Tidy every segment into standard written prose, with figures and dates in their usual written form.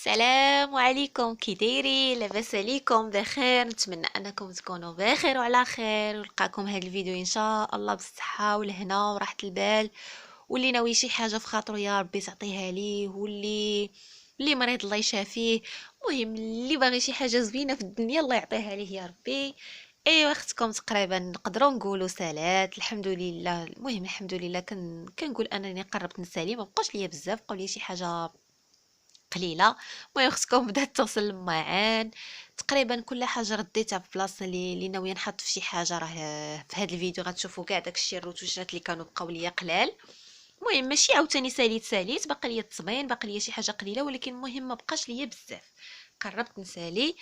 السلام عليكم، كي دايرين؟ لاباس عليكم؟ بخير؟ نتمنى انكم تكونوا بخير وعلى خير، ولقاكم هذا الفيديو ان شاء الله بالصحه والهنا وراحه البال. واللي ناوي شي حاجه في خاطرو يا ربي تعطيها ليه، واللي مريض الله يشافيه. المهم اللي باغي شي حاجه زوينه في الدنيا الله يعطيها ليه يا ربي. ايوا اختكم تقريبا نقدروا نقولوا سالات الحمد لله. المهم الحمد لله كنقول انني قربت نسالي، ما بقاش ليا بزاف، بقاو لي شي حاجه قليله. المهم خصكم بدات تغسل الماعن تقريبا كل حاجه رديتها في بلاصه اللي ناويه نحط في شي حاجه. راه في هذا الفيديو غتشوفوا كاع داكشي الروتوشات اللي كانوا بقاو ليا قلال. المهم ماشي عاوتاني ساليت باقي ليا التصبين، باقي ليا شي حاجه قليله، ولكن المهم ما بقاش ليا بزاف. قربت نسالي.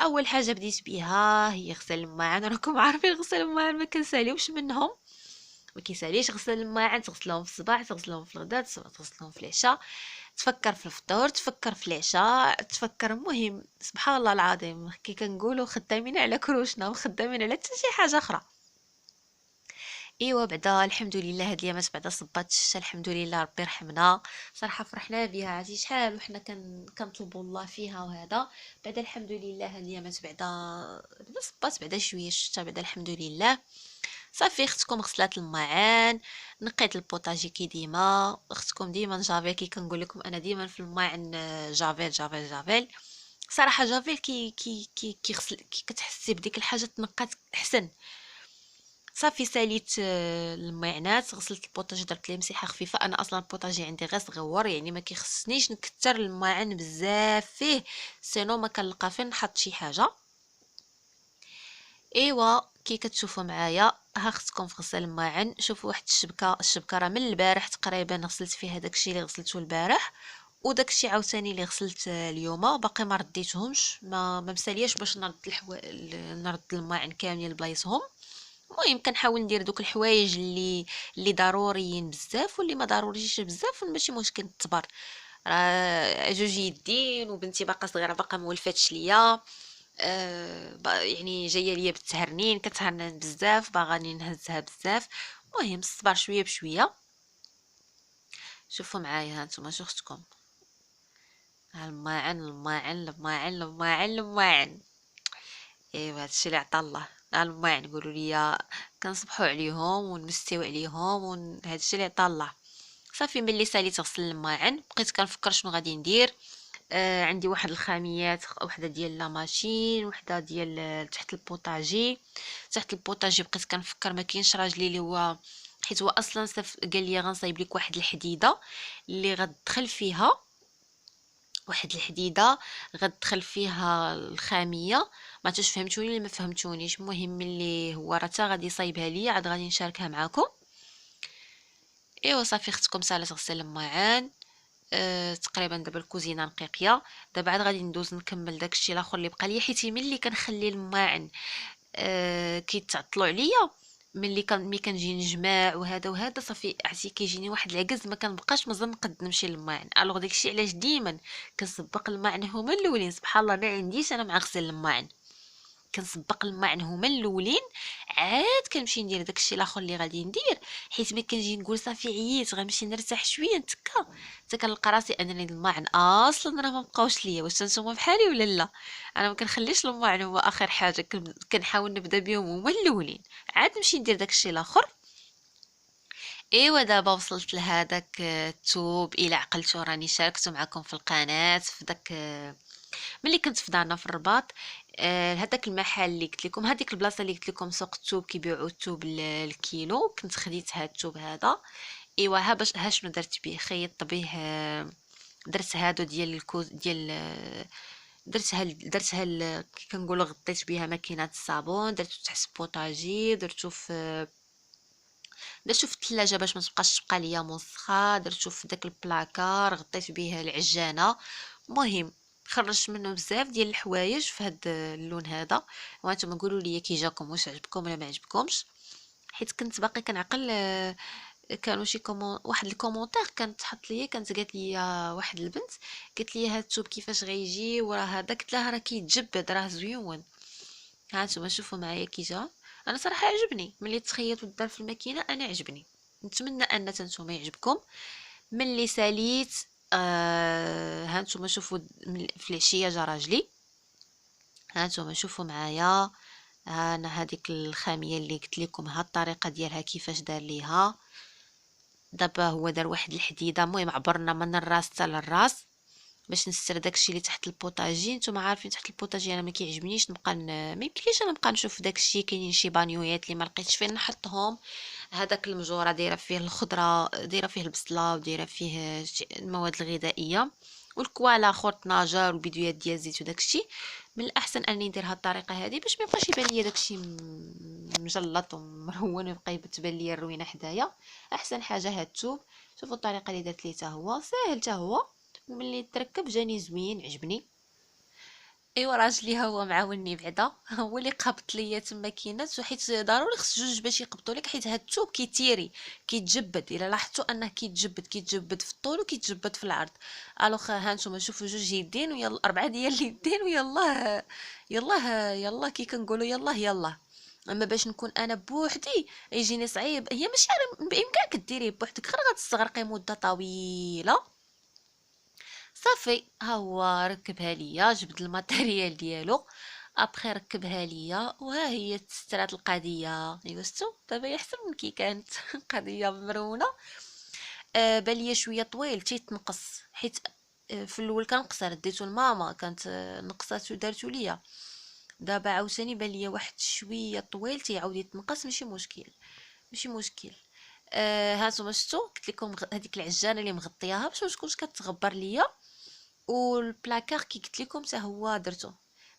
اول حاجه بديت بها هي غسل الماعن. راكم عارفين غسل الماعن ما كنساليوش منهم، ما كيساليش. غسل الماعن تغسلهم في الصباح، تغسلهم في الغداء، تغسلهم في العشاء، تفكر في الفطور، تفكر في العشاء، تفكر. المهم سبحان الله العظيم كي كنقولوا خدامين على كروشنا وخدامين على حتى شي حاجه اخرى. ايوا بعدا الحمد لله هاد الايامات بعدا صبات الشتا الحمد لله ربي يرحمنا. صراحه فرحنا بها، عرفتي شحال وحنا كنطلبوا الله فيها وهذا. بعدا الحمد لله هاد الايامات بعدا صبات بعدا شويه الشتا بعدا الحمد لله. صافي اختكم غسلات الماعن، نقيت البوطاجي كي ديما. اختكم ديما جافيل كي كنقول لكم انا ديما في الماعن. جافيل جافيل جافيل. صراحه جافيل كي غسل كي كتحسي بديك الحاجه تنقات احسن. صافي ساليت الماعنات، غسلت البوطاجي، درت ليه مسيحه خفيفه. انا اصلا البوطاجي عندي غير صغور، يعني ما كيخصنيش نكتر الماعن بزاف فيه، سينو ما كنلقى فين نحط شي حاجه. ايوا كي كتشوفوا معايا ها خصكم في غسل الماعن. شوفوا واحد الشبكه راه من البارح تقريبا غسلت فيها داكشي اللي غسلته البارح، وداكشي عاوتاني اللي غسلت اليوم باقي ما رديتهمش. ما مسالياش باش نرد الماعن كاملين لبلايصهم. المهم كنحاول ندير دوك الحوايج اللي ضروريين بزاف واللي ما ضروريش بزاف، ماشي مشكل نتبر. راه جوج يدين وبنتي باقا صغيره باقا مولفتش ليا. يعني جايه ليا بالتهرنين، كتهرنن بزاف، باغاني نهزها بزاف. المهم الصبر شويه بشويه. شوفوا معايا هانتوما شو اختكم. ها الماعن الماعن الماعن الماعن الماعن. ايوا هادشي اللي عطا الله. ها الماعن قولوا لي كنصبحوا عليهم ونمسيو عليهم هادشي اللي عطا الله. صافي ملي ساليت غسل الماعن بقيت كنفكر شنو غادي ندير. عندي واحد الخاميات، وحده ديال لا ماشين، وحده ديال تحت البوطاجي. تحت البوطاجي بقيت كنفكر ما كاينش راجلي اللي هو، حيت هو اصلا قال لي غنصايب لك واحد الحديده اللي غتدخل فيها، واحد الحديده غتدخل فيها الخاميه. ما تش فهمتوني اللي ما فهمتونيش. المهم اللي هو راه تا غادي يصايبها لي، عاد غادي نشاركها معكم. ايوا صافي اختكم سالات غسل الماعن. تقريبا دابا الكوزينه نقيقيه. دابا عاد غادي ندوز نكمل داكشي الاخر اللي بقى لي، حيت ملي كنخلي الماعن كيتعطلوا عليا. ملي كنجي نجمع وهذا صافي عرفتي كيجيني واحد العجز، ما كنبقاش مازال نقد نمشي للماعن. الوغ داكشي علاش ديما كنسبق الماعن هما الاولين. سبحان الله ما عنديش انا مع غسل الماعن، كنسبق الماعن هما الاولين، عاد كنمشي ندير داكشي الاخر اللي غادي ندير. حيت ملي كنجي نقول صافي عييت غنمشي نرتاح شويه نتكا، حتى كنلقى راسي انني الماعن اصلا راه ما بقاوش ليا. واش نتوما بحالي ولا لا؟ انا ما كنخليش الماعن هو اخر حاجه، كنحاول نبدا بهم هما الاولين، عاد نمشي ندير داكشي الاخر. ايوا دابا وصلت لهداك التوب. الى عقلتو راني شاركته معكم في القناه في داك ملي كنت في دارنا في الرباط. هذاك المحل اللي قلت لكم، هذيك البلاصه اللي قلت لكم سوق الثوب كيبيعوا الثوب الكيلو، كنت خديت هاد الثوب هذا. ايوا ها باش ها شنو درت به، خيطت به. درت هادو ديال الكوز ديال كي كنقولوا غطيت بها ماكينه الصابون، درتو تحت البوطاجي، درتو في الثلاجه باش ما تبقاش تبقى ليا موسخه، درتو في داك البلاكار، غطيت به العجانه. مهم خرجت منه بزاف ديال الحوايج في هاد اللون هذا. وانتم قولوا لي كي جاكم، واش عجبكم ولا ما عجبكمش. حيت كنت باقي كنعقل. كانوا شي واحد الكومونتير كانت تحط ليا، كانت قالت لي واحد البنت، قالت لي هاد الثوب كيفاش غيجي وراه هذا. قلت لها راه كيتجبد راه زويون. ها نتوما شوفوا معايا كي جا. انا صراحه عجبني ملي تخيط ودار في الماكينه، انا عجبني. نتمنى ان نتوما يعجبكم. ملي ساليت هانتوما شوفوا في العشيه جا راجلي، هانتوما شوفوا معايا. انا هذيك الخاميه اللي قلت لكم ها الطريقه ديالها كيفاش دار ليها. دابا هو دار واحد الحديده، المهم عبرنا من الراس حتى للراس باش نستر داكشي اللي تحت البوطاجي. نتوما عارفين تحت البوطاجي انا ما كيعجبنيش نبقى ما يمكنليش انا نبقى نشوف داكشي. كاينين شي بانيويات اللي ما لقيتش فين نحطهم. هذاك المجوره دايره فيه الخضره، دايره فيه البصله، ودايره فيه المواد الغذائيه، والكوالا خرط ناجر والبيدويات ديال الزيت وداكشي. من الاحسن اني ندير هاد الطريقه هذه باش ما يبقاش يبان ليا داكشي مجلط ومرهون ويبقى تبان ليا الروينه حدايا. احسن حاجه هاد الثوب. شوفوا الطريقه اللي درت ليه، حتى هو ساهل، حتى هو وملي تركب جاني زوين، عجبني. ايوا راجلي ها هو معاوني بعدا هو اللي قابط ليا تما كينات، وحيت ضروري خص جوج باش يقبطوا لك، حيت هاد الثوب كيتيري كيتجبد. الا لاحظتوا انه كيتجبد في الطول وكيتجبد في العرض. الوغ ها نتوما شوفوا جوج يدين ويلا 4 ديال اليدين ويلا يلا كي كنقولوا يلا يلا. اما باش نكون انا بوحدي يجيني صعيب. هي ماشي بامكانك ديريه بوحدك، غير غتستغرقي مده طويله. صافي ها هو ركبها ليا، جبد الماتيريال ديالو، ابخي ركبها ليا، وها هي تسترات القضيه. يوستو دابا يحسن من كي كانت قضيه مرونه. بان ليا شويه طويل تيتنقص، حيت في الاول كان قصير ديتو لماما كانت نقصاتو دارتو ليا. دابا عاوتاني بان ليا واحد شويه طويل تيعاود يتنقص. ماشي مشكل، ماشي مشكل. هانتوما شفتوا قلت لكم هذيك العجانه اللي مغطياها باش ما تكونش كتغبر ليا، والبلاكار كي قلت لكم حتى هو درتو.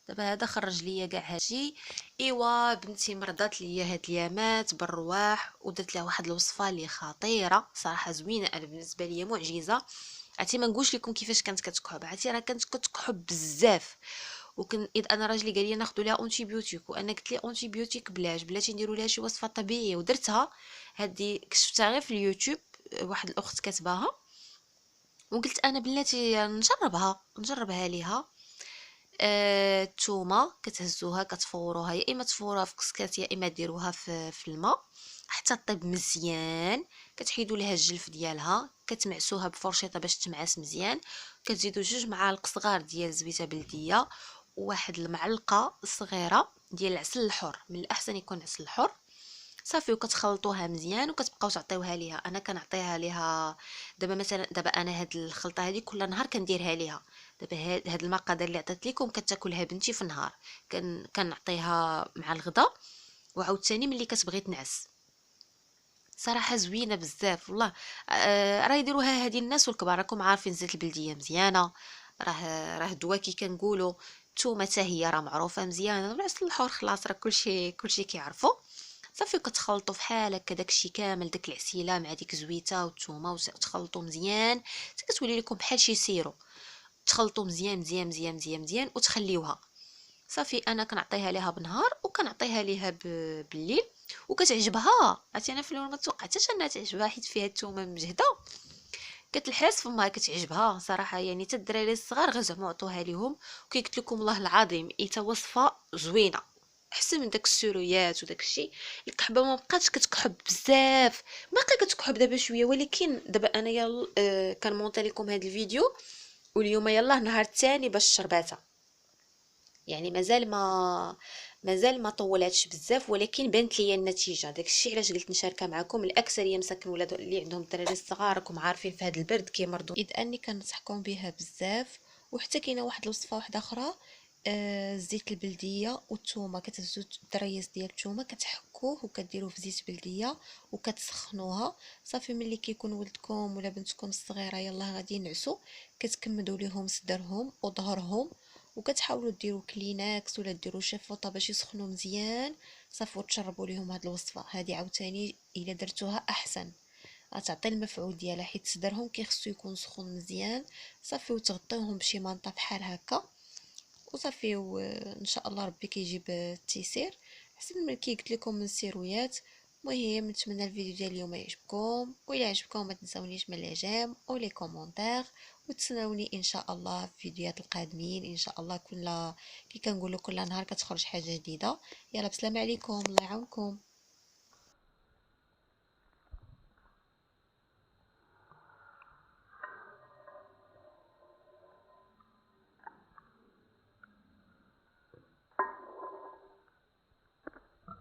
دابا هذا خرج ليا كاع هادشي. ايوا بنتي مرضات ليا هاد اليامات بالرواح، ودرت لها واحد الوصفه اللي خطيره صراحه، زوينه، انا بالنسبه ليا معجزه. عرفتي ما نقولش لكم كيفاش كانت كتكحب، عرفتي راه كانت كتكحب بزاف. اذ انا راجلي قال لي ناخذ لها اونتي بيوتيك، وانا قلت لي اونتي بيوتيك بلاتي نديروا لها شي وصفه طبيعيه، ودرتها. هذه كشفتها غير في اليوتيوب، واحد الاخت كاتباها، وقلت انا بلاتي نجربها ليها. الثومه كتهزوها كتفوروها، يا اما تفوروها في كسكات يا اما ديروها في الماء حتى طيب مزيان. كتحيدوا لها الجلف ديالها، كتمعسوها بفرشيطه باش تمعس مزيان. كتزيدوا 2 معالق صغار ديال زبيته بلديه، وواحد المعلقه صغيره ديال العسل الحر، من الاحسن يكون عسل الحر. صافي وكتخلطوها مزيان وكتبقاو تعطيوها ليها. انا كنعطيها ليها دابا مثلا، دابا انا هاد الخلطه هذه كل نهار كنديرها ليها. دابا هاد المقادير اللي عطيت لكم كتاكلها بنتي في النهار. كنعطيها مع الغداء، وعاوتاني ملي كتبغي تنعس. صراحه زوينه بزاف والله. راه يديروها هادي الناس والكبار، راكم عارفين زيت البلديه مزيانه، راه دواء كي كنقولوا. الثومه حتى هي راه معروفه مزيانه، والعسل الحر خلاص راه كلشي كيعرفوا. صافي كتخلطوا فحال هكا داكشي كامل، داك العسيله مع ديك الزويته والثومه، وتخلطوا مزيان حتى كتولي لكم بحال شي سيرو. تخلطوا مزيان مزيان مزيان مزيان مزيان وتخليوها. صافي انا كنعطيها ليها بالنهار وكنعطيها ليها بالليل، وكتعجبها. عرفتي انا في الاول ما توقعتش انها تعجبها حيت فيها الثومه مجهده. كتلحس فما كتعجبها صراحه، يعني حتى الدراري الصغار غير زعما عطوها ليهم. وكي قلت لكم الله العظيم ايتا وصفه زوينه، احسن من داك السيرويات وداك الشيء. الكحبه ما بقاتش كتكحب بزاف، باقي كتكحب دابا شويه، ولكن دابا انا يلا كنمونطي لكم هذا الفيديو، واليوم يلا نهار الثاني باش شرباتها. يعني مازال ما طولاتش بزاف، ولكن بانت ليا النتيجه. داكشي علاش قلت نشاركها معكم. الاكثريه مساكن ولاد اللي عندهم الدراري الصغار راكم عارفين في هذا البرد كيمرضوا، اذ اني كنصحكم بها بزاف. وحتى كاينه واحد الوصفه واحده اخرى، الزيت البلديه والثومه. كتهزوا الدريس ديال الثومه كتحكوه وكديروه في زيت بلديه وكتسخنوها. صافي ملي كيكون ولدكم ولا بنتكم الصغيره يلا غادي ينعسوا، كتكمدوا ليهم صدرهم وظهرهم، وكتحاولوا ديروا كلينكس ولا ديروا شي فوطه باش يسخنوا مزيان. صافي وتشربوا ليهم هاد الوصفه هادي. عاوتاني الا درتوها احسن غتعطي المفعول ديالها، حيت صدرهم كيخصو يكون سخون مزيان. صافي وتغطيوهم بشي مانطه بحال هكا وصافي، وان شاء الله ربي كيجيب التيسير احسن من كي قلت لكم من السيرويات. المهم نتمنى الفيديو ديال اليوم يعجبكم، والى عجبكم ما تنساونيش من الاعجاب ولي كومونتير، وتسناوني ان شاء الله في الفيديوهات القادمين ان شاء الله. كي كنقولوا كل نهار كتخرج حاجه جديده. يلا بسلام عليكم، الله يعاونكم.